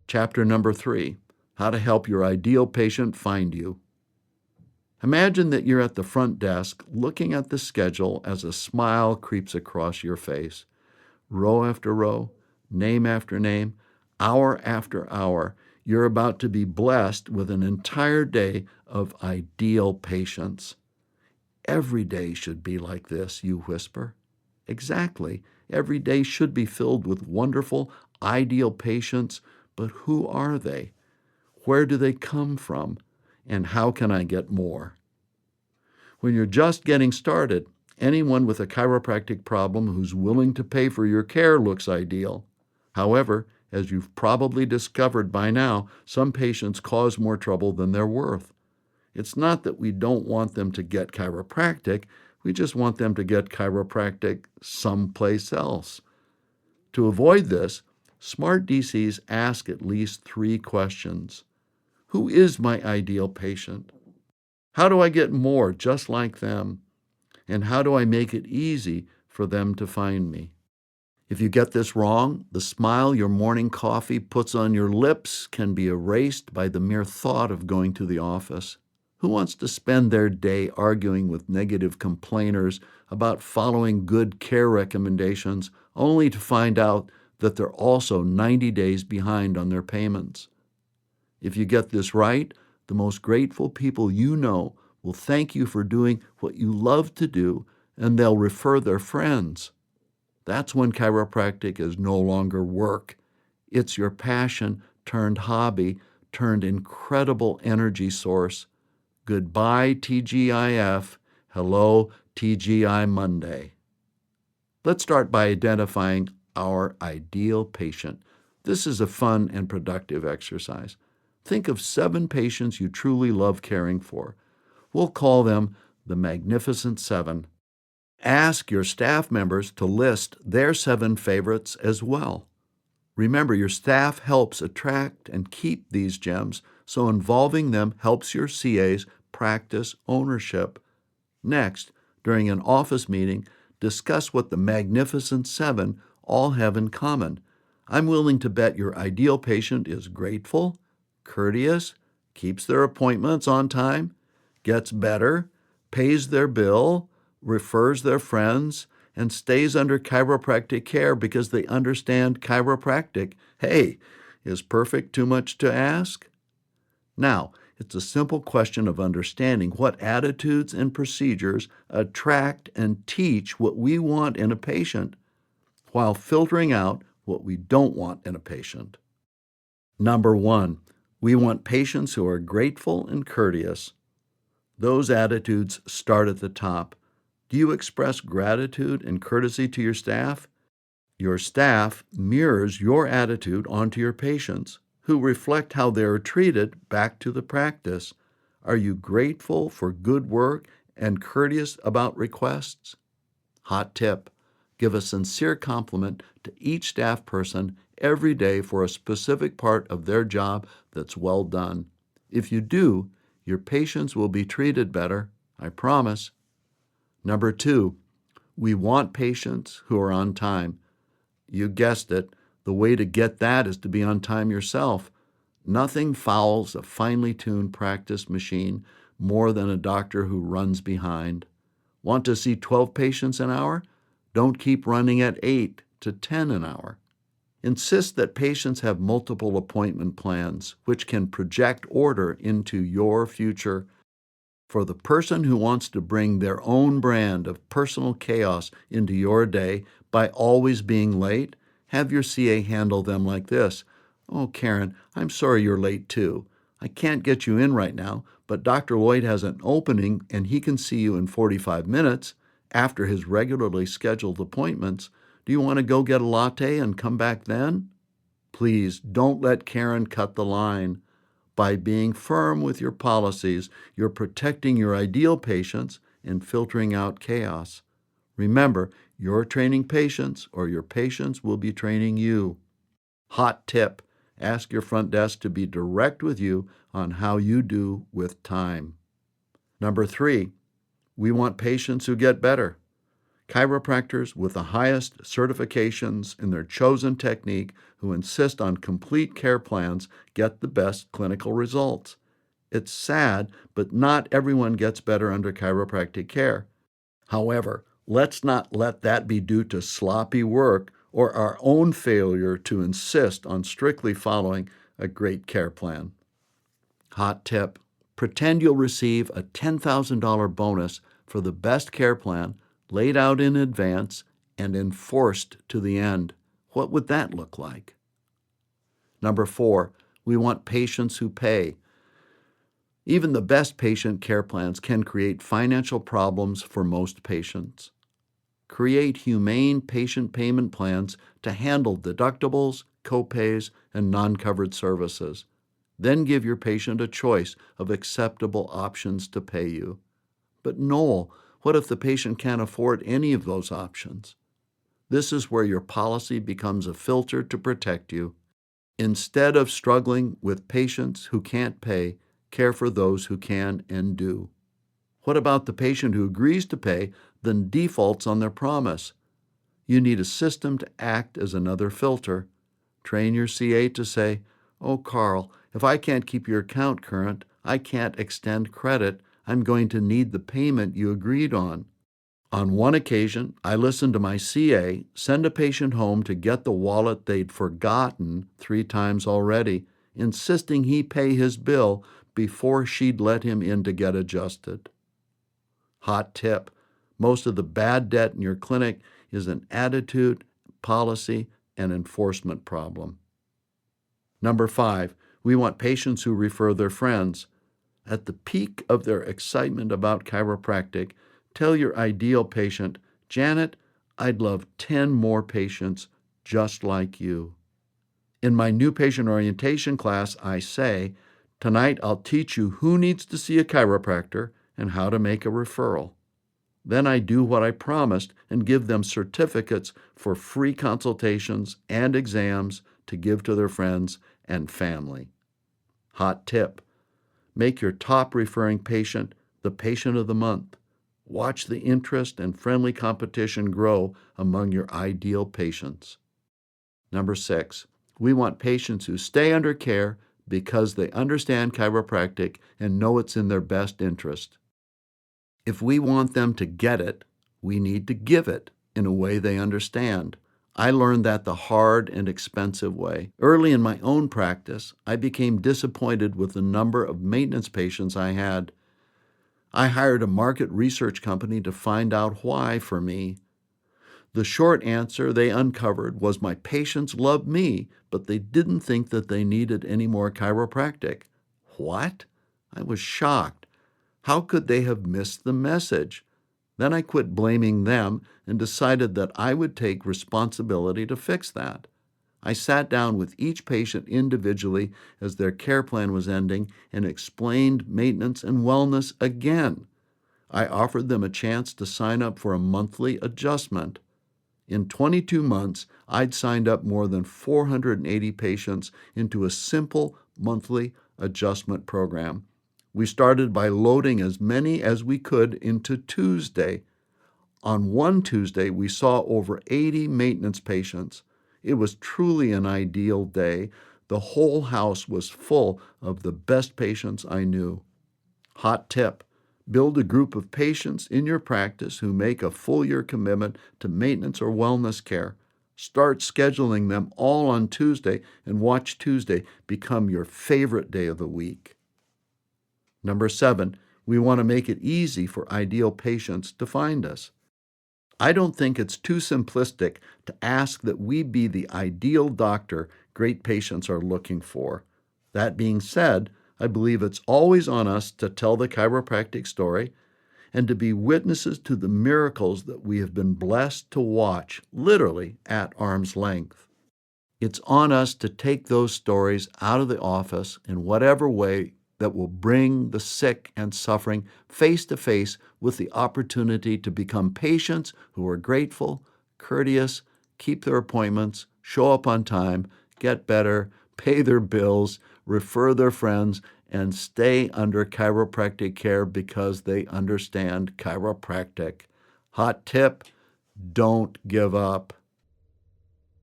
Chapter number 3, how to help your ideal patient find you. Imagine that you're at the front desk looking at the schedule as a smile creeps across your face. Row after row, name after name, hour after hour, you're about to be blessed with an entire day of ideal patients. Every day should be like this, you whisper. Exactly. Every day should be filled with wonderful, ideal patients, but who are they? Where do they come from? And how can I get more? When you're just getting started, anyone with a chiropractic problem who's willing to pay for your care looks ideal. However, as you've probably discovered by now, some patients cause more trouble than they're worth. It's not that we don't want them to get chiropractic, we just want them to get chiropractic someplace else. To avoid this, smart DCs ask at least 3 questions. Who is my ideal patient? How do I get more just like them? And how do I make it easy for them to find me? If you get this wrong, the smile your morning coffee puts on your lips can be erased by the mere thought of going to the office. Who wants to spend their day arguing with negative complainers about following good care recommendations only to find out that they're also 90 days behind on their payments? If you get this right, the most grateful people you know will thank you for doing what you love to do, and they'll refer their friends. That's when chiropractic is no longer work. It's your passion turned hobby, turned incredible energy source. Goodbye, TGIF. Hello, TGI Monday. Let's start by identifying our ideal patient. This is a fun and productive exercise. Think of 7 patients you truly love caring for. We'll call them the Magnificent 7. Ask your staff members to list their 7 favorites as well. Remember, your staff helps attract and keep these gems, so involving them helps your CAs practice ownership. Next, during an office meeting, discuss what the Magnificent 7 all have in common. I'm willing to bet your ideal patient is grateful, courteous, keeps their appointments on time, gets better, pays their bill, refers their friends, and stays under chiropractic care because they understand chiropractic. Hey, is perfect too much to ask? Now, it's a simple question of understanding what attitudes and procedures attract and teach what we want in a patient, while filtering out what we don't want in a patient. Number 1, we want patients who are grateful and courteous. Those attitudes start at the top. Do you express gratitude and courtesy to your staff? Your staff mirrors your attitude onto your patients, who reflect how they are treated back to the practice. Are you grateful for good work and courteous about requests? Hot tip: give a sincere compliment to each staff person every day for a specific part of their job that's well done. If you do, your patients will be treated better, I promise. Number 2, we want patients who are on time. You guessed it, the way to get that is to be on time yourself. Nothing fouls a finely tuned practice machine more than a doctor who runs behind. Want to see 12 patients an hour? Don't keep running at 8 to 10 an hour. Insist that patients have multiple appointment plans, which can project order into your future. For the person who wants to bring their own brand of personal chaos into your day by always being late, have your CA handle them like this. Oh, Karen, I'm sorry you're late too. I can't get you in right now, but Dr. Lloyd has an opening and he can see you in 45 minutes after his regularly scheduled appointments. Do you want to go get a latte and come back then? Please don't let Karen cut the line. By being firm with your policies, you're protecting your ideal patients and filtering out chaos. Remember, you're training patients or your patients will be training you. Hot tip: ask your front desk to be direct with you on how you do with time. Number 3, we want patients who get better. Chiropractors with the highest certifications in their chosen technique who insist on complete care plans get the best clinical results. It's sad, but not everyone gets better under chiropractic care. However, let's not let that be due to sloppy work or our own failure to insist on strictly following a great care plan. Hot tip: pretend you'll receive a $10,000 bonus for the best care plan laid out in advance and enforced to the end. What would that look like? Number 4, we want patients who pay. Even the best patient care plans can create financial problems for most patients. Create humane patient payment plans to handle deductibles, copays, and non-covered services. Then give your patient a choice of acceptable options to pay you. But Noel, what if the patient can't afford any of those options? This is where your policy becomes a filter to protect you. Instead of struggling with patients who can't pay, care for those who can and do. What about the patient who agrees to pay, then defaults on their promise? You need a system to act as another filter. Train your CA to say, "Oh, Carl, if I can't keep your account current, I can't extend credit. I'm going to need the payment you agreed on." On one occasion, I listened to my CA send a patient home to get the wallet they'd forgotten 3 times already, insisting he pay his bill before she'd let him in to get adjusted. Hot tip: most of the bad debt in your clinic is an attitude, policy, and enforcement problem. Number 5, we want patients who refer their friends. At the peak of their excitement about chiropractic, tell your ideal patient, "Janet, I'd love 10 more patients just like you." In my new patient orientation class, I say, "Tonight I'll teach you who needs to see a chiropractor and how to make a referral." Then I do what I promised and give them certificates for free consultations and exams to give to their friends and family. Hot tip: make your top referring patient the patient of the month. Watch the interest and friendly competition grow among your ideal patients. Number 6, we want patients who stay under care because they understand chiropractic and know it's in their best interest. If we want them to get it, we need to give it in a way they understand. I learned that the hard and expensive way. Early in my own practice, I became disappointed with the number of maintenance patients I had. I hired a market research company to find out why for me. The short answer they uncovered was my patients loved me, but they didn't think that they needed any more chiropractic. What? I was shocked. How could they have missed the message? Then I quit blaming them and decided that I would take responsibility to fix that. I sat down with each patient individually as their care plan was ending and explained maintenance and wellness again. I offered them a chance to sign up for a monthly adjustment. In 22 months, I'd signed up more than 480 patients into a simple monthly adjustment program. We started by loading as many as we could into Tuesday. On one Tuesday, we saw over 80 maintenance patients. It was truly an ideal day. The whole house was full of the best patients I knew. Hot tip: build a group of patients in your practice who make a full-year commitment to maintenance or wellness care. Start scheduling them all on Tuesday and watch Tuesday become your favorite day of the week. Number 7, we want to make it easy for ideal patients to find us. I don't think it's too simplistic to ask that we be the ideal doctor great patients are looking for. That being said, I believe it's always on us to tell the chiropractic story and to be witnesses to the miracles that we have been blessed to watch, literally at arm's length. It's on us to take those stories out of the office in whatever way that will bring the sick and suffering face to face with the opportunity to become patients who are grateful, courteous, keep their appointments, show up on time, get better, pay their bills, refer their friends, and stay under chiropractic care because they understand chiropractic. Hot tip: Don't give up.